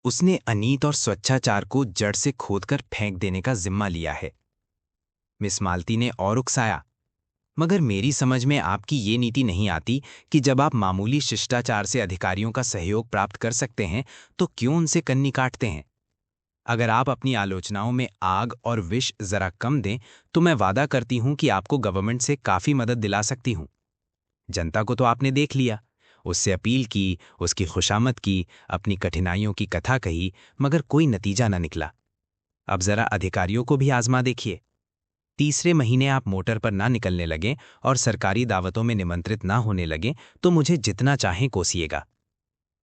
उसने अनीत और स्वच्छाचार को जड़ से खोदकर फेंक देने का जिम्मा लिया है। मिस मालती ने और उकसाया, मगर मेरी समझ में आपकी ये नीति नहीं आती कि जब आप मामूली शिष्टाचार से अधिकारियों का सहयोग प्राप्त कर सकते हैं तो क्यों उनसे कन्नी काटते हैं। अगर आप अपनी आलोचनाओं में आग और विष जरा कम दें तो मैं वादा करती हूं कि आपको गवर्नमेंट से काफी मदद दिला सकती हूं। जनता को तो आपने देख लिया, उससे अपील की, उसकी खुशामद की, अपनी कठिनाइयों की कथा कही, मगर कोई नतीजा न निकला। अब जरा अधिकारियों को भी आजमा देखिए। तीसरे महीने आप मोटर पर ना निकलने लगें और सरकारी दावतों में निमंत्रित ना होने लगें तो मुझे जितना चाहें कोसिएगा।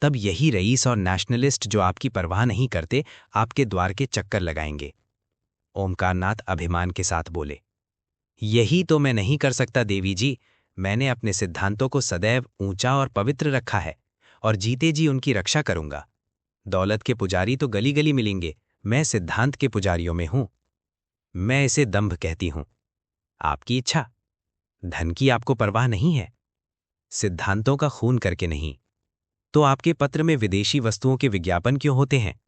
तब यही रईस और नेशनलिस्ट जो आपकी परवाह नहीं करते आपके द्वार के चक्कर लगाएंगे। ओमकारनाथ अभिमान के साथ बोले, यही तो मैं नहीं कर सकता देवी जी। मैंने अपने सिद्धांतों को सदैव ऊंचा और पवित्र रखा है और जीते जी उनकी रक्षा करूंगा। दौलत के पुजारी तो गली गली मिलेंगे, मैं सिद्धांत के पुजारियों में हूं। मैं इसे दंभ कहती हूं। आपकी इच्छा, धन की आपको परवाह नहीं है, सिद्धांतों का खून करके नहीं। तो आपके पत्र में विदेशी वस्तुओं के विज्ञापन क्यों होते हैं?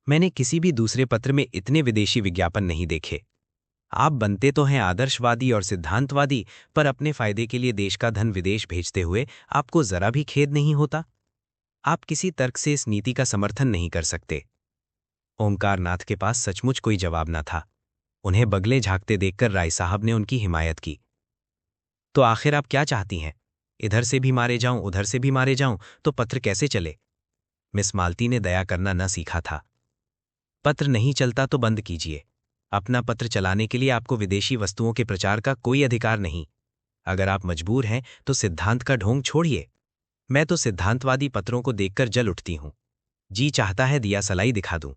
मैंने किसी भी दूसरे पत्र में इतने विदेशी विज्ञापन नहीं देखे। आप बनते तो हैं आदर्शवादी और सिद्धांतवादी, पर अपने फायदे के लिए देश का धन विदेश भेजते हुए आपको जरा भी खेद नहीं होता। आप किसी तर्क से इस नीति का समर्थन नहीं कर सकते। ओमकारनाथ के पास सचमुच कोई जवाब न था। उन्हें बगले झांकते देखकर राय साहब ने उनकी हिमायत की। तो आखिर आप क्या चाहती हैं? इधर से भी मारे जाऊं, उधर से भी मारे जाऊं, तो पत्र कैसे चले? मिस मालती ने दया करना न सीखा था। पत्र नहीं चलता तो बंद कीजिए। अपना पत्र चलाने के लिए आपको विदेशी वस्तुओं के प्रचार का कोई अधिकार नहीं। अगर आप मजबूर हैं तो सिद्धांत का ढोंग छोड़िए। मैं तो सिद्धांतवादी पत्रों को देखकर जल उठती हूं। जी चाहता है दिया सलाई दिखा दूं।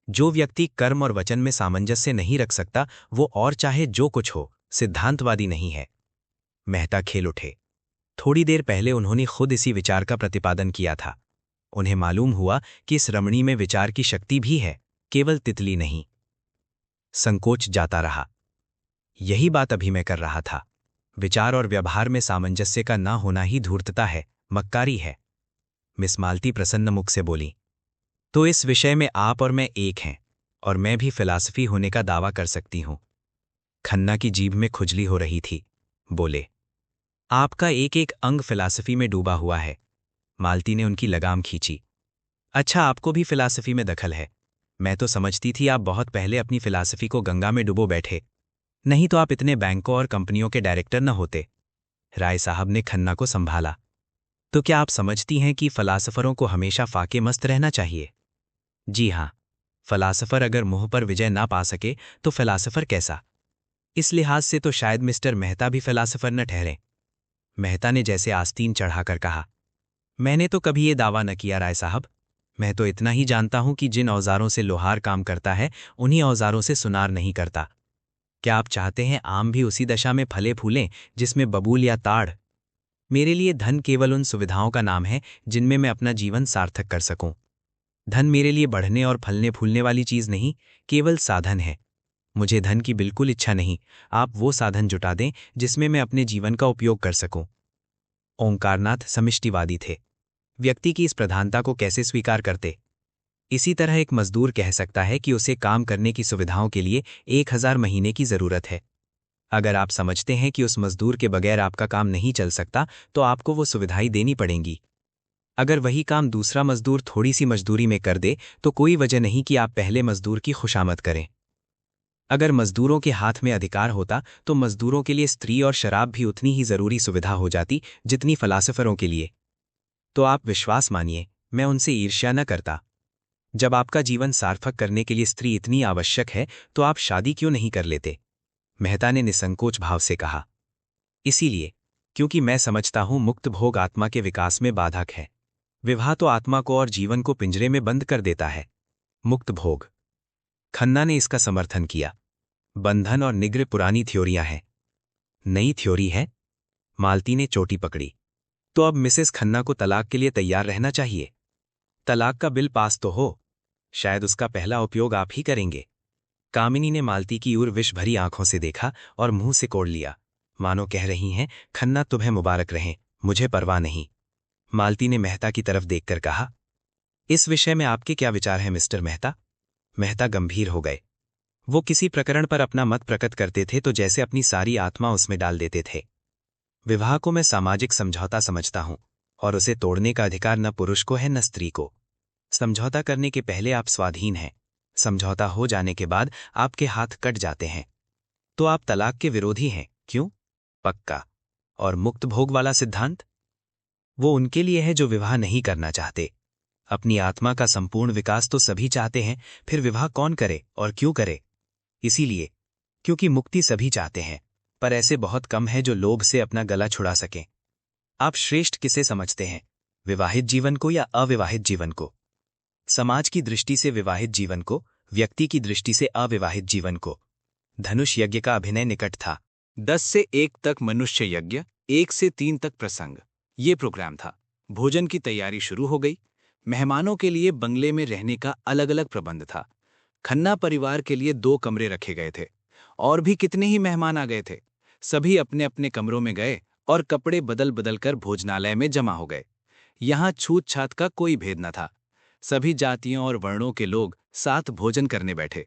जो व्यक्ति कर्म और वचन में सामंजस्य नहीं रख सकता वो और चाहे जो कुछ हो, सिद्धांतवादी नहीं है। मेहता खेल उठे। थोड़ी देर पहले उन्होंने खुद इसी विचार का प्रतिपादन किया था। उन्हें मालूम हुआ कि इस रमणी में विचार की शक्ति भी है, केवल तितली नहीं। संकोच जाता रहा। यही बात अभी मैं कर रहा था। विचार और व्यवहार में सामंजस्य का ना होना ही धूर्तता है, मक्कारी है। मिस मालती प्रसन्न मुख से बोली, तो इस विषय में आप और मैं एक हैं, और मैं भी फिलॉसफी होने का दावा कर सकती हूं। खन्ना की जीभ में खुजली हो रही थी। बोले, आपका एक एक अंग फिलॉसफी में डूबा हुआ है। मालती ने उनकी लगाम खींची। अच्छा, आपको भी फिलॉसफी में दखल है। मैं तो समझती थी आप बहुत पहले अपनी फिलॉसफी को गंगा में डुबो बैठे, नहीं तो आप इतने बैंकों और कंपनियों के डायरेक्टर न होते। राय साहब ने खन्ना को संभाला। तो क्या आप समझती हैं कि फलासफरों को हमेशा फाके मस्त रहना चाहिए? जी हाँ। फलासफर अगर मुंह पर विजय ना पा सके तो फिलॉसफर कैसा? इस लिहाज से तो शायद मिस्टर मेहता भी फिलॉसफर न ठहरे। मेहता ने जैसे आस्तीन चढ़ाकर कहा, मैंने तो कभी ये दावा न किया राय साहब। मैं तो इतना ही जानता हूं कि जिन औजारों से लोहार काम करता है उन्हीं औजारों से सुनार नहीं करता। क्या आप चाहते हैं आम भी उसी दशा में फले फूलें जिसमें बबूल या ताड़? मेरे लिए धन केवल उन सुविधाओं का नाम है जिनमें मैं अपना जीवन सार्थक कर सकूं। धन मेरे लिए बढ़ने और फलने फूलने वाली चीज नहीं, केवल साधन है। मुझे धन की बिल्कुल इच्छा नहीं। आप वो साधन जुटा दें जिसमें मैं अपने जीवन का उपयोग कर सकूं। ओंकारनाथ समिष्टिवादी थे। व्यक्ति की इस प्रधानता को कैसे स्वीकार करते? इसी तरह एक मजदूर कह सकता है कि उसे काम करने की सुविधाओं के लिए 1000 महीने की जरूरत है। अगर आप समझते हैं कि उस मजदूर के बगैर आपका काम नहीं चल सकता तो आपको वो सुविधाएं देनी पड़ेंगी। अगर वही काम दूसरा मजदूर थोड़ी सी मजदूरी में कर दे तो कोई वजह नहीं कि आप पहले मजदूर की खुशामद करें। अगर मजदूरों के हाथ में अधिकार होता तो मजदूरों के लिए स्त्री और शराब भी उतनी ही जरूरी सुविधा हो जाती जितनी फलासफरों के लिए। तो आप विश्वास मानिए, मैं उनसे ईर्ष्या न करता। जब आपका जीवन सार्थक करने के लिए स्त्री इतनी आवश्यक है तो आप शादी क्यों नहीं कर लेते? मेहता ने निसंकोच भाव से कहा, इसीलिए क्योंकि मैं समझता हूं मुक्त भोग आत्मा के विकास में बाधक है। विवाह तो आत्मा को और जीवन को पिंजरे में बंद कर देता है। मुक्त भोग। खन्ना ने इसका समर्थन किया। बंधन और निग्रह पुरानी थ्योरियां हैं, नई थ्योरी है। मालती ने चोटी पकड़ी। तो अब मिसेस खन्ना को तलाक के लिए तैयार रहना चाहिए। तलाक का बिल पास तो हो, शायद उसका पहला उपयोग आप ही करेंगे। कामिनी ने मालती की ओर विष भरी आंखों से देखा और मुंह से कोड़ लिया, मानो कह रही हैं, खन्ना तुम्हें मुबारक रहें, मुझे परवाह नहीं। मालती ने मेहता की तरफ देखकर कहा, इस विषय में आपके क्या विचार हैं मिस्टर मेहता? मेहता गंभीर हो गए। वो किसी प्रकरण पर अपना मत प्रकट करते थे तो जैसे अपनी सारी आत्मा उसमें डाल देते थे। विवाह को मैं सामाजिक समझौता समझता हूं और उसे तोड़ने का अधिकार न पुरुष को है न स्त्री को। समझौता करने के पहले आप स्वाधीन हैं। समझौता हो जाने के बाद आपके हाथ कट जाते हैं। तो आप तलाक के विरोधी हैं, क्यों? पक्का। और मुक्त भोग वाला सिद्धांत? वो उनके लिए है जो विवाह नहीं करना चाहते। अपनी आत्मा का संपूर्ण विकास तो सभी चाहते हैं, फिर विवाह कौन करे और क्यों करे? इसीलिए, क्योंकि मुक्ति सभी चाहते हैं, पर ऐसे बहुत कम है जो लोभ से अपना गला छुड़ा सकें। आप श्रेष्ठ किसे समझते हैं, विवाहित जीवन को या अविवाहित जीवन को? समाज की दृष्टि से विवाहित जीवन को, व्यक्ति की दृष्टि से अविवाहित जीवन को। धनुष यज्ञ का अभिनय निकट था। 10 से 1 तक मनुष्य यज्ञ, 1 से 3 तक प्रसंग, ये प्रोग्राम था। भोजन की तैयारी शुरू हो गई। मेहमानों के लिए बंगले में रहने का अलग अलग प्रबंध था। खन्ना परिवार के लिए 2 कमरे रखे गए थे। और भी कितने ही मेहमान आ गए थे। सभी अपने अपने कमरों में गए और कपड़े बदल बदल कर भोजनालय में जमा हो गए। यहाँ छूत छात का कोई भेद न था। सभी जातियों और वर्णों के लोग साथ भोजन करने बैठे।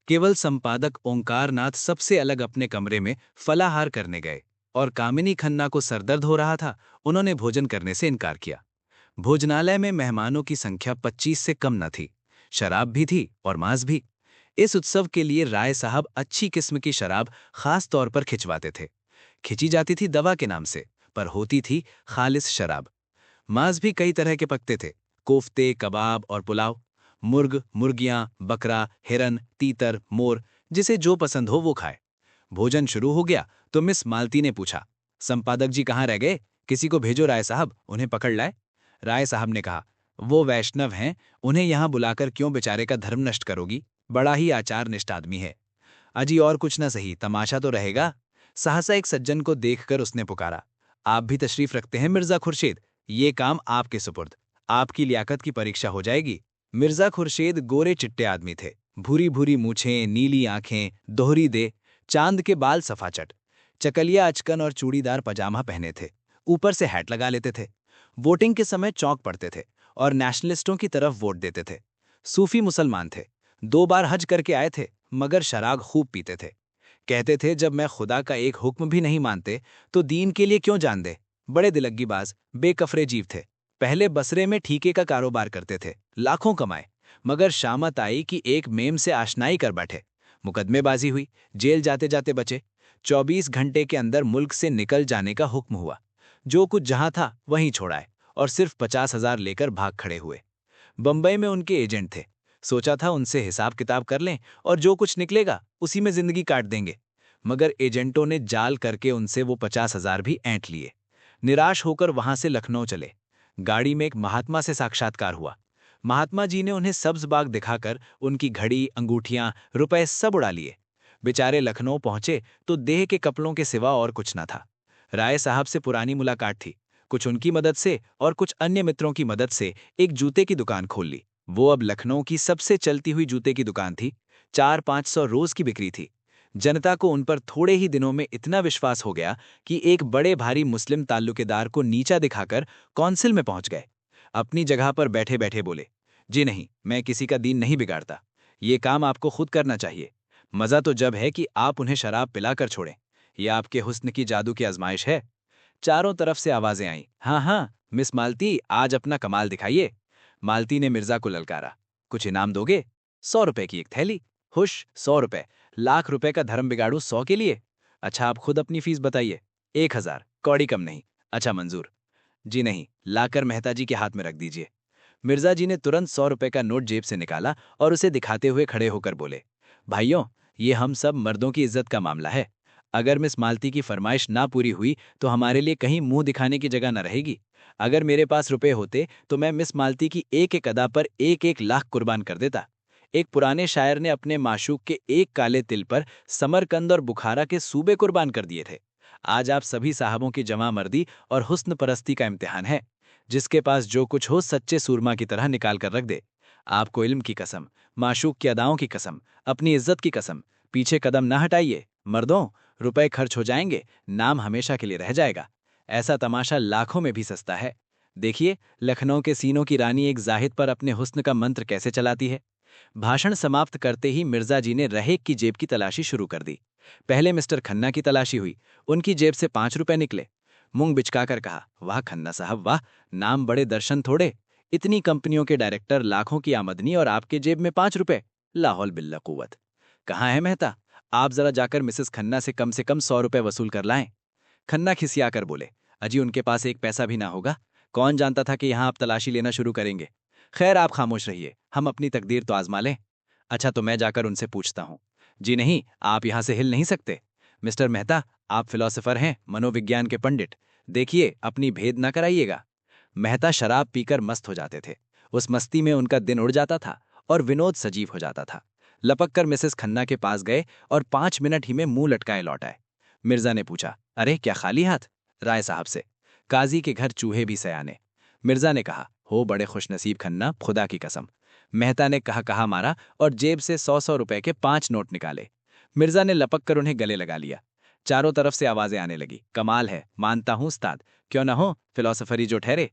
केवल संपादक ओंकारनाथ सबसे अलग अपने कमरे में फलाहार करने गए और कामिनी खन्ना को सरदर्द हो रहा था, उन्होंने भोजन करने से इनकार किया। भोजनालय में मेहमानों की संख्या 25 से कम न थी। शराब भी थी और मांस भी। इस उत्सव के लिए राय साहब अच्छी किस्म की शराब खास तौर पर खिंचवाते थे। खिंची जाती थी दवा के नाम से, पर होती थी खालिस शराब। मांस भी कई तरह के पकते थे, कोफ्ते, कबाब और पुलाव। मुर्ग, मुर्गियां, बकरा, हिरन, तीतर, मोर, जिसे जो पसंद हो वो खाए। भोजन शुरू हो गया तो मिस मालती ने पूछा, संपादक जी कहाँ रह गए? किसी को भेजो राय साहब, उन्हें पकड़ लाए। राय साहब ने कहा, वो वैष्णव हैं, उन्हें यहाँ बुलाकर क्यों बेचारे का धर्म नष्ट करोगी? बड़ा ही आचार निष्ठ आदमी है। अजी और कुछ न सही, तमाशा तो रहेगा। सहसा एक सज्जन को देखकर उसने पुकारा, आप भी तशरीफ रखते हैं मिर्जा खुर्शीद? ये काम आपके सुपुर्द। आपकी लियाकत की परीक्षा हो जाएगी। मिर्जा खुर्शीद गोरे चिट्टे आदमी थे। भूरी भूरी मूछें, नीली आंखें, दोहरी दे, चांद के बाल सफाचट, चकलिया अचकन और चूड़ीदार पजामा पहने थे। ऊपर से हैट लगा लेते थे। वोटिंग के समय चौंक पड़ते थे और नेशनलिस्टों की तरफ वोट देते थे। सूफी मुसलमान थे। 2 बार हज करके आए थे, मगर शराब खूब पीते थे। कहते थे जब मैं खुदा का एक हुक्म भी नहीं मानते तो दीन के लिए क्यों जान दे। बड़े दिलग्गीबाज, बेकफरे जीव थे। पहले बसरे में ठीके का कारोबार करते थे, लाखों कमाए। मगर शामत आई कि एक मेम से आशनाई कर बैठे। मुकदमेबाजी हुई, जेल जाते जाते बचे। 24 घंटे के अंदर मुल्क से निकल जाने का हुक्म हुआ। जो कुछ जहां था वहीं छोड़ाए और सिर्फ 50,000 लेकर भाग खड़े हुए। बंबई में उनके एजेंट थे। सोचा था उनसे हिसाब किताब कर लें और जो कुछ निकलेगा उसी में जिंदगी काट देंगे। मगर एजेंटों ने जाल करके उनसे वो 50,000 भी ऐंठ लिए। निराश होकर वहां से लखनऊ चले। गाड़ी में एक महात्मा से साक्षात्कार हुआ। महात्मा जी ने उन्हें सब्ज बाग दिखाकर उनकी घड़ी, अंगूठियां, रुपए सब उड़ा लिए। बेचारे लखनऊ पहुंचे तो देह के कपड़ों के सिवा और कुछ न था। राय साहब से पुरानी मुलाकात थी। कुछ उनकी मदद से और कुछ अन्य मित्रों की मदद से एक जूते की दुकान खोल ली। वो अब लखनऊ की सबसे चलती हुई जूते की दुकान थी। 400-500 रोज की बिक्री थी। जनता को उन पर थोड़े ही दिनों में इतना विश्वास हो गया कि एक बड़े भारी मुस्लिम ताल्लुकेदार को नीचा दिखाकर कौंसिल में पहुंच गए। अपनी जगह पर बैठे बैठे बोले, जी नहीं, मैं किसी का दीन नहीं बिगाड़ता। ये काम आपको खुद करना चाहिए। मजा तो जब है कि आप उन्हें शराब पिलाकर छोड़ें। ये आपके हुस्न की जादू की आजमाइश है। चारों तरफ से आवाजें आईं, हाँ हाँ मिस मालती, आज अपना कमाल दिखाइए। मालती ने मिर्जा को ललकारा, कुछ इनाम दोगे? 100 रुपए की एक थैली। हुश, 100 रुपए? लाख रुपए का धर्म बिगाड़ू 100 के लिए? अच्छा आप खुद अपनी फीस बताइए। 1,000, कौड़ी कम नहीं। अच्छा मंजूर। जी नहीं, लाकर मेहता जी के हाथ में रख दीजिए। मिर्जा जी ने तुरंत 100 रुपए का नोट जेब से निकाला और उसे दिखाते हुए खड़े होकर बोले, भाइयों, ये हम सब मर्दों की इज्जत का मामला है। अगर मिस मालती की फरमाइश ना पूरी हुई तो हमारे लिए कहीं मुंह दिखाने की जगह न रहेगी। अगर मेरे पास रुपए होते तो मैं मिस मालती की एक एक अदा पर 1-1 लाख कुर्बान कर देता। एक पुराने शायर ने अपने माशूक के एक काले तिल पर समरकंद और बुखारा के सूबे कुर्बान कर दिए थे। आज आप सभी साहबों की जमा मर्दी और हुस्न परस्ती का इम्तिहान है। जिसके पास जो कुछ हो सच्चे सूरमा की तरह निकाल कर रख दे। आपको इल्म की कसम, माशूक की अदाओं की कसम, अपनी इज्जत की कसम, पीछे कदम ना हटाइए। मर्दों, रुपए खर्च हो जाएंगे, नाम हमेशा के लिए रह जाएगा। ऐसा तमाशा लाखों में भी सस्ता है। देखिए, लखनऊ के सीनों की रानी एक जाहिद पर अपने हुस्न का मंत्र कैसे चलाती है। भाषण समाप्त करते ही मिर्जा जी ने रहेक की जेब की तलाशी शुरू कर दी। पहले मिस्टर खन्ना की तलाशी हुई। उनकी जेब से 5 रुपए निकले। मूंग बिचकाकर कहा, वाह खन्ना साहब वाह, नाम बड़े दर्शन थोड़े। इतनी कंपनियों के डायरेक्टर, लाखों की आमदनी और आपके जेब में 5 रुपए। लाहौल बिल्ला कुव्वत। कहाँ है मेहता? आप जरा जाकर मिसेस खन्ना से कम 100 रुपए वसूल कर लाएं। खन्ना खिसियाकर बोले, अजी उनके पास एक पैसा भी ना होगा। कौन जानता था कि यहाँ आप तलाशी लेना शुरू करेंगे। खैर आप खामोश रहिए, हम अपनी तकदीर तो आजमा लें। अच्छा तो मैं जाकर उनसे पूछता हूँ। जी नहीं, आप यहाँ से हिल नहीं सकते। मिस्टर मेहता, आप फिलोसोफर हैं, मनोविज्ञान के पंडित। देखिए अपनी भेद ना कराइएगा। मेहता शराब पीकर मस्त हो जाते थे। उस मस्ती में उनका दिन उड़ जाता था और विनोद सजीव हो जाता था। लपक कर मिसेस खन्ना के पास गए और 5 मिनट ही में मुंह लटकाए लौट आए। मिर्जा ने पूछा, अरे क्या खाली हाथ? राय साहब से, काजी के घर चूहे भी सयाने। मिर्जा ने कहा, हो बड़े खुशनसीब खन्ना, खुदा की कसम। मेहता ने कहा मारा और जेब से 100-100 रुपए के 5 नोट निकाले। मिर्जा ने लपक कर उन्हें गले लगा लिया। चारों तरफ से आवाजें आने लगी, कमाल है, मानता हूं उस्ताद, क्यों ना हो, फिलोसफरी जो ठहरे।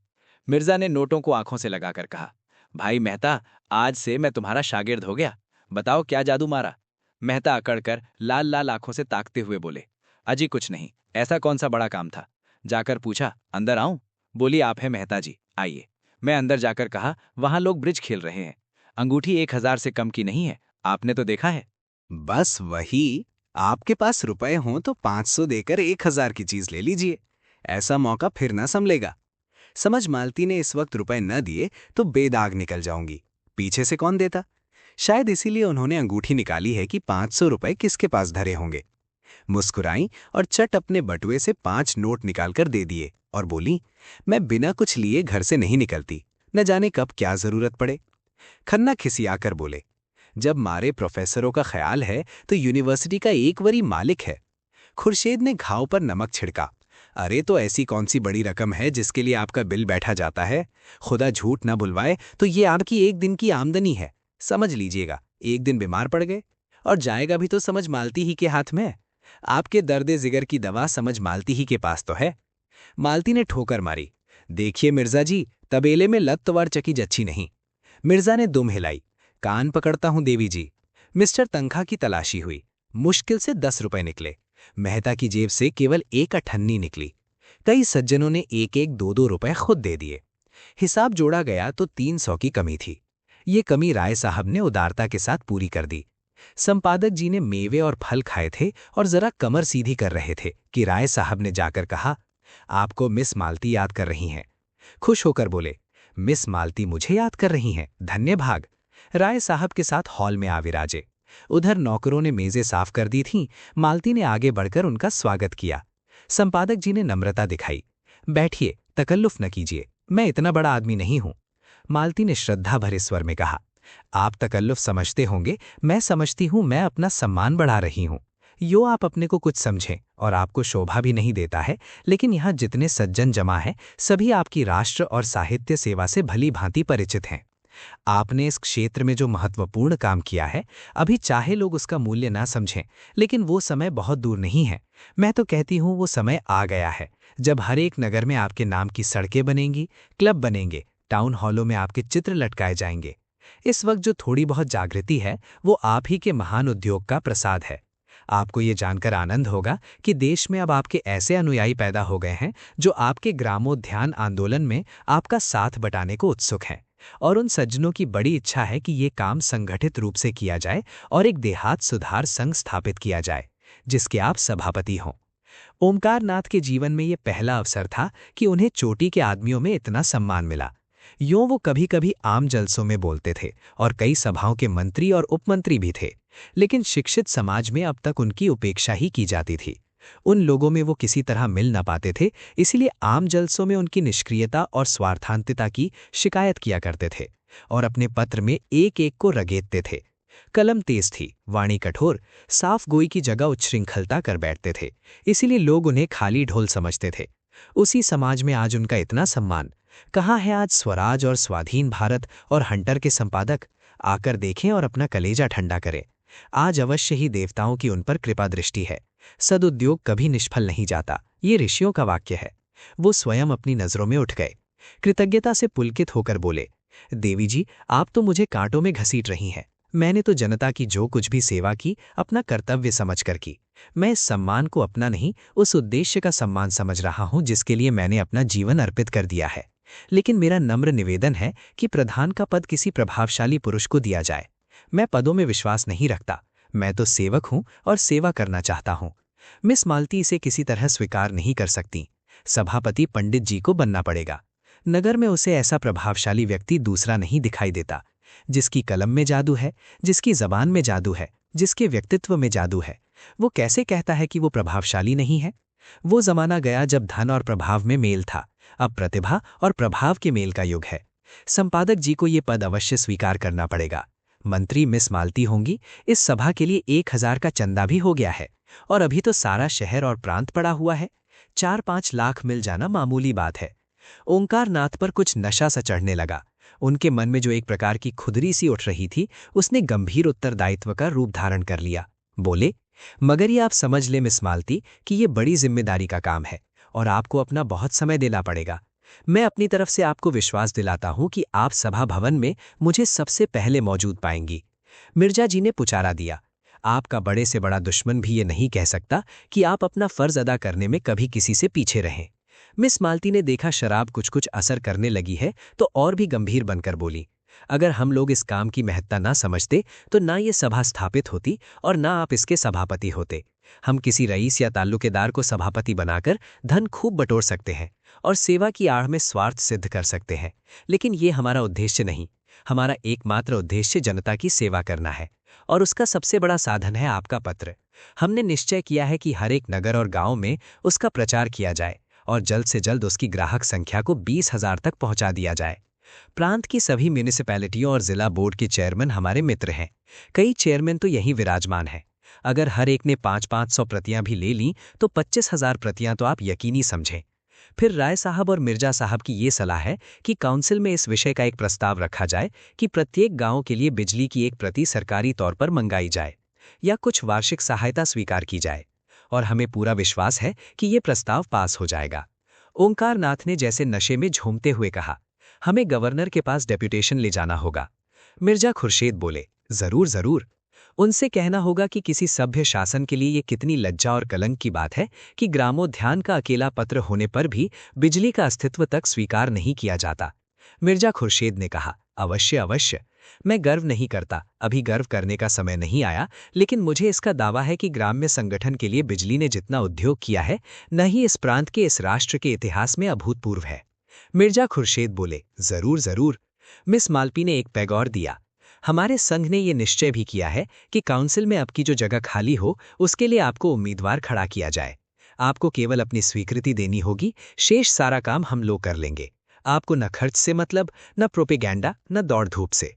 मिर्जा ने नोटों को आंखों से लगाकर कहा, भाई मेहता, आज से मैं तुम्हारा शागिर्द हो गया। बताओ क्या जादू मारा? मेहता अकड़कर लाल लाल आंखों से ताकते हुए बोले, अजी कुछ नहीं, ऐसा कौन सा बड़ा काम था? जाकर पूछा, अंदर आऊं? बोली, आप हैं मेहता जी, आइए। मैं अंदर जाकर कहा, वहां लोग ब्रिज खेल रहे हैं। अंगूठी 1,000 से कम की नहीं है, आपने तो देखा है। बस वही, आपके पास रुपए हों तो 500 देकर 1000 की चीज ले लीजिए। ऐसा मौका फिर ना संभलेगा। समझ मालती ने इस वक्त रुपए न दिए तो बेदाग निकल जाऊंगी। पीछे से कौन देता? शायद इसीलिए उन्होंने अंगूठी निकाली है कि 500 रुपए किसके पास धरे होंगे। मुस्कुराई और चट अपने बटुए से 5 नोट निकालकर दे दिए और बोली, मैं बिना कुछ लिए घर से नहीं निकलती, न जाने कब क्या जरूरत पड़े। खन्ना खिसियाकर बोले, जब मारे प्रोफेसरों का ख्याल है तो यूनिवर्सिटी का एक वरी मालिक है। खुर्शीद ने घाव पर नमक छिड़का, अरे तो ऐसी कौन सी बड़ी रकम है जिसके लिए आपका बिल बैठा जाता है? खुदा झूठ ना बुलवाए तो ये आपकी एक दिन की आमदनी है। समझ लीजिएगा, एक दिन बीमार पड़ गए और जाएगा भी तो समझ मालती ही के हाथ में। आपके दर्दे जिगर की दवा समझ मालती ही के पास तो है। मालती ने ठोकर मारी, देखिए मिर्जा जी, तबेले में लत्तवार चकी अच्छी नहीं। मिर्जा ने दुम हिलाई, कान पकड़ता हूं देवी जी। मिस्टर तंखा की तलाशी हुई। मुश्किल से 10 रुपए निकले। मेहता की जेब से केवल एक अठन्नी निकली। कई सज्जनों ने एक एक 2-2 रुपए खुद दे दिए। हिसाब जोड़ा गया तो 300 की कमी थी। ये कमी राय साहब ने उदारता के साथ पूरी कर दी। संपादक जी ने मेवे और फल खाए थे और जरा कमर सीधी कर रहे थे कि राय साहब ने जाकर कहा, आपको मिस मालती याद कर रही हैं। खुश होकर बोले, मिस मालती मुझे याद कर रही हैं, धन्य भाग। राय साहब के साथ हॉल में आ विराजे। उधर नौकरों ने मेजें साफ कर दी थीं। मालती ने आगे बढ़कर उनका स्वागत किया। संपादक जी ने नम्रता दिखाई, बैठिए, तकल्लुफ न कीजिए, मैं इतना बड़ा आदमी नहीं हूं। मालती ने श्रद्धा भरे स्वर में कहा, आप तकल्लुफ समझते होंगे, मैं समझती हूं, मैं अपना सम्मान बढ़ा रही हूं। यो आप अपने को कुछ समझें और आपको शोभा भी नहीं देता है, लेकिन यहाँ जितने सज्जन जमा हैं सभी आपकी राष्ट्र और साहित्य सेवा से भली भांति परिचित हैं। आपने इस क्षेत्र में जो महत्वपूर्ण काम किया है, अभी चाहे लोग उसका मूल्य ना समझें, लेकिन वो समय बहुत दूर नहीं है। मैं तो कहती हूँ वो समय आ गया है जब हर एक नगर में आपके नाम की सड़कें बनेंगी, क्लब बनेंगे, टाउन हॉलों में आपके चित्र लटकाए जाएंगे। इस वक्त जो थोड़ी बहुत जागृति है वो आप ही के महान उद्योग का प्रसाद है। आपको ये जानकर आनंद होगा कि देश में अब आपके ऐसे अनुयायी पैदा हो गए हैं जो आपके ग्रामोद्यान आंदोलन में आपका साथ बटाने को उत्सुक हैं, और उन सज्जनों की बड़ी इच्छा है कि ये काम संगठित रूप से किया जाए और एक देहात सुधार संघ स्थापित किया जाए जिसके आप सभापति हों। ओमकार नाथ के जीवन में ये पहला अवसर था कि उन्हें चोटी के आदमियों में इतना सम्मान मिला। यूं वो कभी कभी आम जलसों में बोलते थे और कई सभाओं के मंत्री और उपमंत्री भी थे, लेकिन शिक्षित समाज में अब तक उनकी उपेक्षा ही की जाती थी। उन लोगों में वो किसी तरह मिल न पाते थे, इसलिए आम जलसों में उनकी निष्क्रियता और स्वार्थांतिता की शिकायत किया करते थे और अपने पत्र में एक एक को रगेदते थे। कलम तेज थी, वाणी कठोर, साफ गोई की जगह उच्छृंखलता कर बैठते थे, इसीलिए लोग उन्हें खाली ढोल समझते थे। उसी समाज में आज उनका इतना सम्मान। कहाँ है आज स्वराज और स्वाधीन भारत और हंटर के संपादक? आकर देखें और अपना कलेजा ठंडा करें। आज अवश्य ही देवताओं की उन पर कृपा दृष्टि है। सदुद्योग कभी निष्फल नहीं जाता, ये ऋषियों का वाक्य है। वो स्वयं अपनी नजरों में उठ गए। कृतज्ञता से पुलकित होकर बोले, देवी जी, आप तो मुझे कांटों में घसीट रही हैं। मैंने तो जनता की जो कुछ भी सेवा की अपना कर्तव्य समझकर की। मैं इस सम्मान को अपना नहीं, उस उद्देश्य का सम्मान समझ रहा हूं जिसके लिए मैंने अपना जीवन अर्पित कर दिया है। लेकिन मेरा नम्र निवेदन है कि प्रधान का पद किसी प्रभावशाली पुरुष को दिया जाए। मैं पदों में विश्वास नहीं रखता, मैं तो सेवक हूं और सेवा करना चाहता हूं। मिस मालती इसे किसी तरह स्वीकार नहीं कर सकती। सभापति पंडित जी को बनना पड़ेगा। नगर में उसे ऐसा प्रभावशाली व्यक्ति दूसरा नहीं दिखाई देता, जिसकी कलम में जादू है, जिसकी जबान में जादू है, जिसके व्यक्तित्व में जादू है। वो कैसे कहता है कि वो प्रभावशाली नहीं है? वो जमाना गया जब धन और प्रभाव में मेल था। अब प्रतिभा और प्रभाव के मेल का युग है। संपादक जी को ये पद अवश्य स्वीकार करना पड़ेगा। मंत्री मिस मालती होंगी। इस सभा के लिए 1000 का चंदा भी हो गया है और अभी तो सारा शहर और प्रांत पड़ा हुआ है। 4-5 लाख मिल जाना मामूली बात है। ओंकार नाथ पर कुछ नशा सा चढ़ने लगा। उनके मन में जो एक प्रकार की खुदरी सी उठ रही थी, उसने गंभीर उत्तरदायित्व का रूप धारण कर लिया। बोले, मगर ये आप समझ ले मिस मालती कि ये बड़ी जिम्मेदारी का काम है और आपको अपना बहुत समय देना पड़ेगा। मैं अपनी तरफ से आपको विश्वास दिलाता हूं कि आप सभा भवन में मुझे सबसे पहले मौजूद पाएंगी। मिर्जा जी ने पुचारा दिया, आपका बड़े से बड़ा दुश्मन भी ये नहीं कह सकता कि आप अपना फर्ज अदा करने में कभी किसी से पीछे रहें। मिस मालती ने देखा शराब कुछ कुछ असर करने लगी है तो और भी गंभीर बनकर बोली, अगर हम लोग इस काम की महत्ता ना समझते तो ना ये सभा स्थापित होती और ना आप इसके सभापति होते। हम किसी रईस या ताल्लुकेदार को सभापति बनाकर धन खूब बटोर सकते हैं और सेवा की आड़ में स्वार्थ सिद्ध कर सकते हैं, लेकिन ये हमारा उद्देश्य नहीं। हमारा एकमात्र उद्देश्य जनता की सेवा करना है और उसका सबसे बड़ा साधन है आपका पत्र। हमने निश्चय किया है कि हर एक नगर और गांव में उसका प्रचार किया जाए और जल्द से जल्द उसकी ग्राहक संख्या को 20,000 तक पहुंचा दिया जाए। प्रांत की सभी म्यूनिसिपैलिटियों और जिला बोर्ड के चेयरमैन हमारे मित्र हैं। कई चेयरमैन तो यहीं विराजमान हैं। अगर हर एक ने 500-500 प्रतियां भी ले लीं तो 25,000 प्रतियां तो आप यकीनी समझें। फिर राय साहब और मिर्जा साहब की ये सलाह है कि काउंसिल में इस विषय का एक प्रस्ताव रखा जाए कि प्रत्येक गांव के लिए बिजली की एक प्रति सरकारी तौर पर मंगाई जाए या कुछ वार्षिक सहायता स्वीकार की जाए, और हमें पूरा विश्वास है कि ये प्रस्ताव पास हो जाएगा। ओंकार नाथ ने जैसे नशे में झूमते हुए कहा, हमें गवर्नर के पास डेप्यूटेशन ले जाना होगा। मिर्जा खुर्शीद बोले, जरूर जरूर। उनसे कहना होगा कि किसी सभ्य शासन के लिए ये कितनी लज्जा और कलंक की बात है कि ग्रामोद्यान का अकेला पत्र होने पर भी बिजली का अस्तित्व तक स्वीकार नहीं किया जाता। मिर्जा खुर्शीद ने कहा, अवश्य अवश्य। मैं गर्व नहीं करता, अभी गर्व करने का समय नहीं आया, लेकिन मुझे इसका दावा है कि ग्राम्य संगठन के लिए बिजली ने जितना उद्योग किया है, न ही इस प्रांत के इस राष्ट्र के इतिहास में अभूतपूर्व है। मिर्जा खुर्शीद बोले, जरूर जरूर। मिस मालती ने एक पैगौर दिया, हमारे संघ ने ये निश्चय भी किया है कि काउंसिल में आपकी जो जगह खाली हो उसके लिए आपको उम्मीदवार खड़ा किया जाए। आपको केवल अपनी स्वीकृति देनी होगी, शेष सारा काम हम लोग कर लेंगे। आपको न खर्च से मतलब, न प्रोपेगेंडा, न दौड़ धूप से।